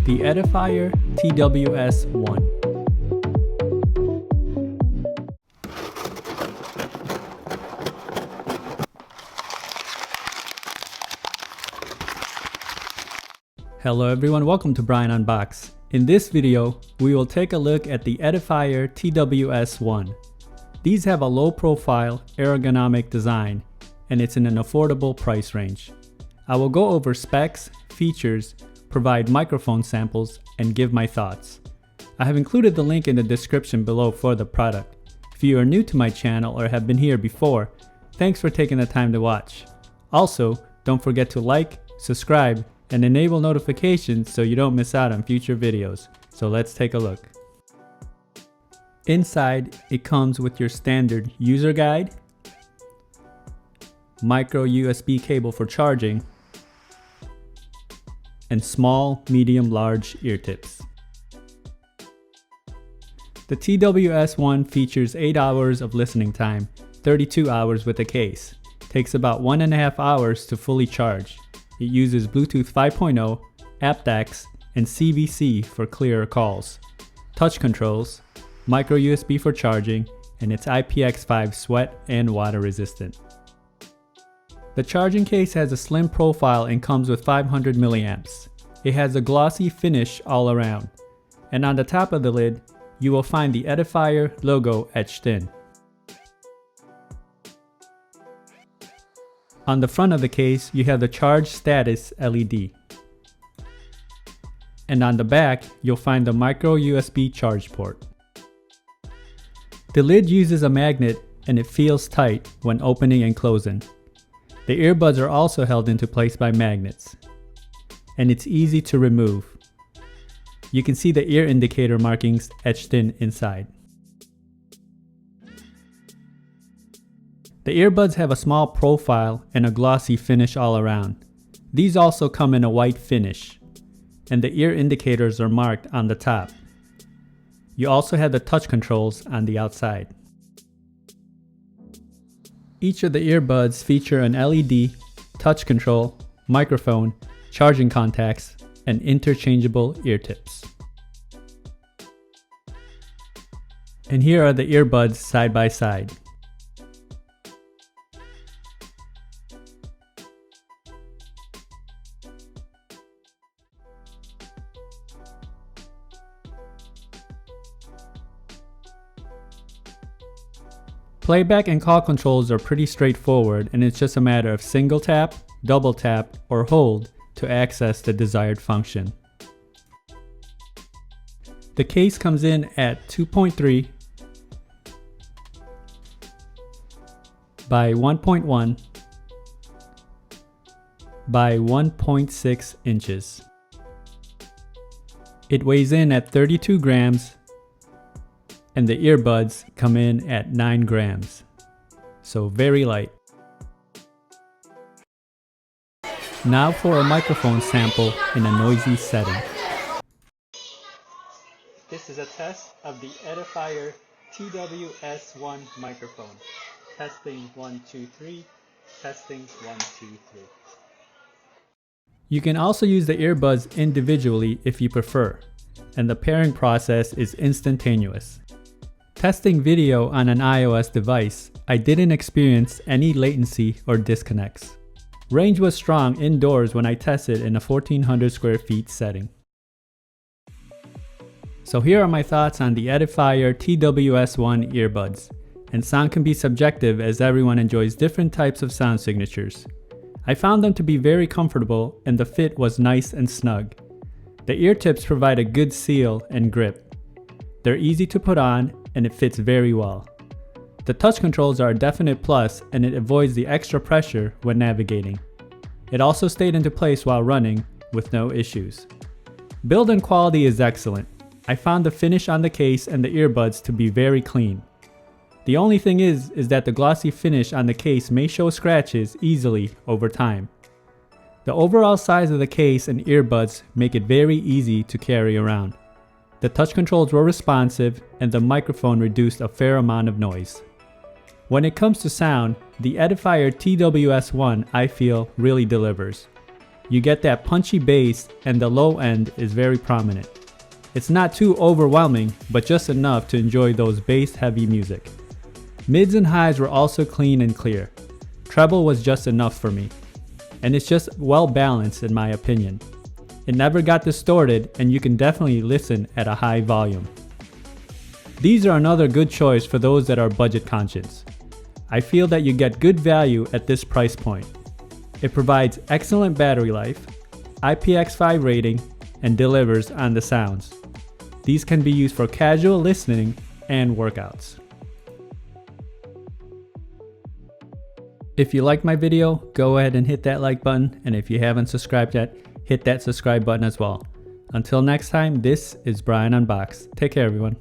the Edifier TWS1. Hello everyone, welcome to Brian Unboxed. In this video, we will take a look at the Edifier TWS1. These have a low profile, ergonomic design, and it's in an affordable price range. I will go over specs, features, provide microphone samples, and give my thoughts. I have included the link in the description below for the product. If you are new to my channel or have been here before, thanks for taking the time to watch. Also, don't forget to like, subscribe, and enable notifications so you don't miss out on future videos. So let's take a look. Inside, it comes with your standard user guide, micro USB cable for charging, and small, medium, large ear tips. The TWS1 features 8 hours of listening time, 32 hours with the case. Takes about 1.5 hours to fully charge. It uses Bluetooth 5.0, aptX, and CVC for clearer calls, touch controls, micro USB for charging, and it's IPX5 sweat and water resistant. The charging case has a slim profile and comes with 500 milliamps. It has a glossy finish all around, and on the top of the lid, you will find the Edifier logo etched in. On the front of the case, you have the charge status LED. And on the back, you'll find the micro USB charge port. The lid uses a magnet and it feels tight when opening and closing. The earbuds are also held into place by magnets. And it's easy to remove. You can see the ear indicator markings etched in inside. The earbuds have a small profile and a glossy finish all around. These also come in a white finish, and the ear indicators are marked on the top. You also have the touch controls on the outside. Each of the earbuds feature an LED, touch control, microphone, charging contacts, and interchangeable ear tips. And here are the earbuds side by side. Playback and call controls are pretty straightforward, and it's just a matter of single tap, double tap, or hold to access the desired function. The case comes in at 2.3 by 1.1 by 1.6 inches. It weighs in at 32 grams, and the earbuds come in at 9 grams, so very light. Now for a microphone sample in a noisy setting. This is a test of the Edifier TWS1 microphone. Testing 1, 2, 3. Testing 1, 2, 3. You can also use the earbuds individually if you prefer, and the pairing process is instantaneous. Testing video on an iOS device, I didn't experience any latency or disconnects. Range was strong indoors when I tested in a 1400 square feet setting. So here are my thoughts on the Edifier TWS1 earbuds. And sound can be subjective as everyone enjoys different types of sound signatures. I found them to be very comfortable and the fit was nice and snug. The ear tips provide a good seal and grip. They're easy to put on and it fits very well. The touch controls are a definite plus and it avoids the extra pressure when navigating. It also stayed into place while running with no issues. Build and quality is excellent. I found the finish on the case and the earbuds to be very clean. The only thing is that the glossy finish on the case may show scratches easily over time. The overall size of the case and earbuds make it very easy to carry around. The touch controls were responsive and the microphone reduced a fair amount of noise. When it comes to sound, the Edifier TWS1 I feel really delivers. You get that punchy bass and the low end is very prominent. It's not too overwhelming, but just enough to enjoy those bass heavy music. Mids and highs were also clean and clear. Treble was just enough for me. And it's just well balanced in my opinion. It never got distorted and you can definitely listen at a high volume. These are another good choice for those that are budget conscious. I feel that you get good value at this price point. It provides excellent battery life, IPX5 rating, and delivers on the sounds. These can be used for casual listening and workouts. If you liked my video, go ahead and hit that like button, and if you haven't subscribed yet, hit that subscribe button as well. Until next time, this is Brian Unboxed. Take care, everyone.